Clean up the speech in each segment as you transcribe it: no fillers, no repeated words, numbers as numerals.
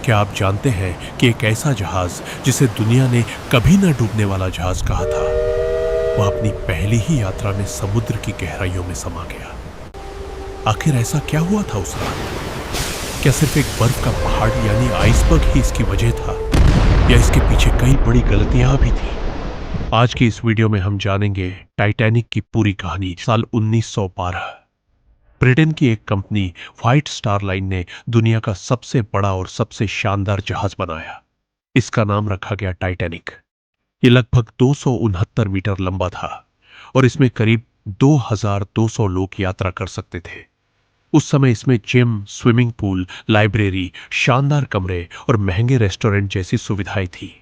क्या आप जानते हैं कि एक ऐसा जहाज जिसे दुनिया ने कभी न डूबने वाला जहाज कहा था, वह अपनी पहली ही यात्रा में समुद्र की गहराइयों में समा गया। आखिर ऐसा क्या हुआ था उस रात? क्या सिर्फ एक बर्फ का पहाड़ यानी आइसबर्ग ही इसकी वजह था, या इसके पीछे कई बड़ी गलतियां भी थी? आज की इस वीडियो में हम जानेंगे टाइटैनिक की पूरी कहानी। साल 1912 ब्रिटेन की एक कंपनी व्हाइट स्टार लाइन ने दुनिया का सबसे बड़ा और सबसे शानदार जहाज बनाया। इसका नाम रखा गया टाइटैनिक। ये लगभग 269 मीटर लंबा था और इसमें करीब 2200 लोग यात्रा कर सकते थे। उस समय इसमें जिम, स्विमिंग पूल, लाइब्रेरी, शानदार कमरे और महंगे रेस्टोरेंट जैसी सुविधाएं थी।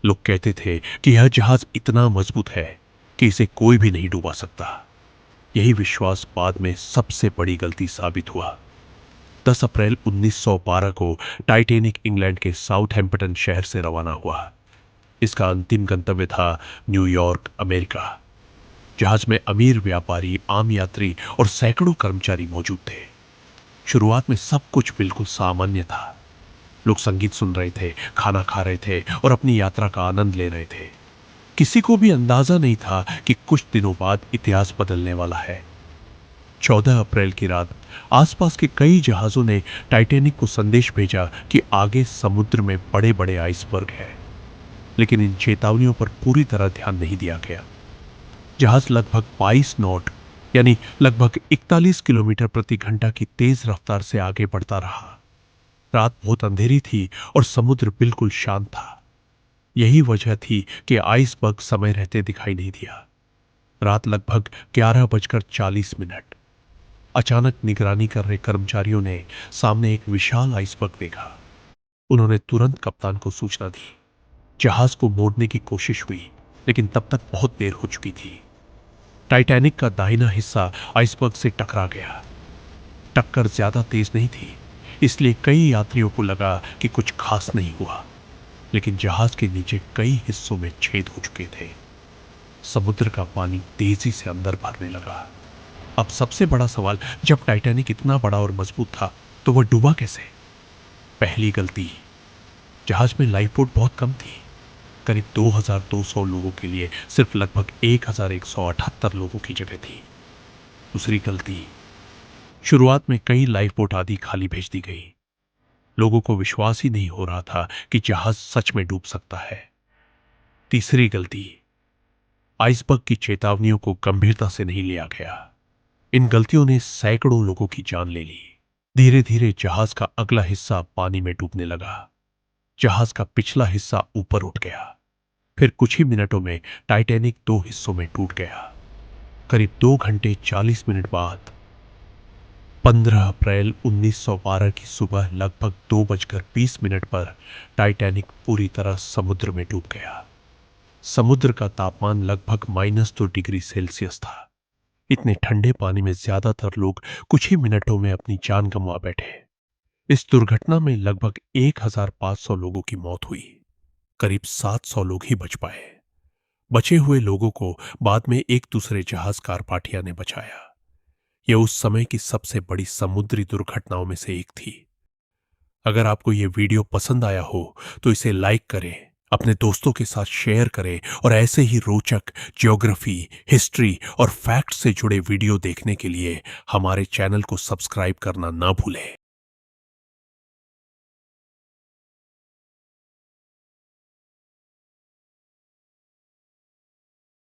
लोग कहते थे कि यह जहाज इतना मजबूत है कि इसे कोई भी नहीं डुबा सकता। यही विश्वास बाद में सबसे बड़ी गलती साबित हुआ। 10 अप्रैल 1912 को टाइटैनिक इंग्लैंड के साउथहैम्पटन शहर से रवाना हुआ। इसका अंतिम गंतव्य था न्यूयॉर्क, अमेरिका। जहाज में अमीर व्यापारी, आम यात्री और सैकड़ों कर्मचारी मौजूद थे। शुरुआत में सब कुछ बिल्कुल सामान्य था। लोग संगीत सुन रहे थे, खाना खा रहे थे और अपनी यात्रा का आनंद ले रहे थे। किसी को भी अंदाजा नहीं था कि कुछ दिनों बाद इतिहास बदलने वाला है। 14 अप्रैल की रात आसपास के कई जहाजों ने टाइटैनिक को संदेश भेजा कि आगे समुद्र में बड़े बड़े आइसबर्ग हैं, लेकिन इन चेतावनियों पर पूरी तरह ध्यान नहीं दिया गया। जहाज लगभग 22 नॉट यानी लगभग 41 किलोमीटर प्रति घंटा की तेज रफ्तार से आगे बढ़ता रहा। रात बहुत अंधेरी थी और समुद्र बिल्कुल शांत था। यही वजह थी कि आइसबर्ग समय रहते दिखाई नहीं दिया। रात लगभग 11:40 अचानक निगरानी कर रहे कर्मचारियों ने सामने एक विशाल आइसबर्ग देखा। उन्होंने तुरंत कप्तान को सूचना दी। जहाज को मोड़ने की कोशिश हुई, लेकिन तब तक बहुत देर हो चुकी थी। टाइटैनिक का दाहिना हिस्सा आइसबर्ग से टकरा गया। टक्कर ज्यादा तेज नहीं थी, इसलिए कई यात्रियों को लगा कि कुछ खास नहीं हुआ, लेकिन जहाज के नीचे कई हिस्सों में छेद हो चुके थे। समुद्र का पानी तेजी से अंदर भरने लगा। अब सबसे बड़ा सवाल, जब टाइटैनिक इतना बड़ा और मजबूत था तो वह डूबा कैसे? पहली गलती, जहाज में लाइफ बोट बहुत कम थी। करीब 2200 लोगों के लिए सिर्फ लगभग 1178 लोगों की जगह थी। दूसरी गलती, शुरुआत में कई लाइफ बोट आदि खाली भेज दी गई। लोगों को विश्वास ही नहीं हो रहा था कि जहाज सच में डूब सकता है। तीसरी गलती, आइसबर्ग की चेतावनियों को गंभीरता से नहीं लिया गया। इन गलतियों ने सैकड़ों लोगों की जान ले ली। धीरे धीरे जहाज का अगला हिस्सा पानी में डूबने लगा। जहाज का पिछला हिस्सा ऊपर उठ गया। फिर कुछ ही मिनटों में टाइटैनिक दो हिस्सों में टूट गया। करीब 2 घंटे 40 मिनट बाद 15 अप्रैल 1912 की सुबह लगभग 2:20 पर टाइटैनिक पूरी तरह समुद्र में डूब गया। समुद्र का तापमान लगभग -2 डिग्री सेल्सियस था। इतने ठंडे पानी में ज्यादातर लोग कुछ ही मिनटों में अपनी जान गंवा बैठे। इस दुर्घटना में लगभग 1500 लोगों की मौत हुई। करीब 700 लोग ही बच पाए। बचे हुए लोगों को बाद में एक दूसरे जहाज कारपाठिया ने बचाया। यह उस समय की सबसे बड़ी समुद्री दुर्घटनाओं में से एक थी। अगर आपको यह वीडियो पसंद आया हो तो इसे लाइक करें, अपने दोस्तों के साथ शेयर करें और ऐसे ही रोचक ज्योग्राफी, हिस्ट्री और फैक्ट से जुड़े वीडियो देखने के लिए हमारे चैनल को सब्सक्राइब करना ना भूलें।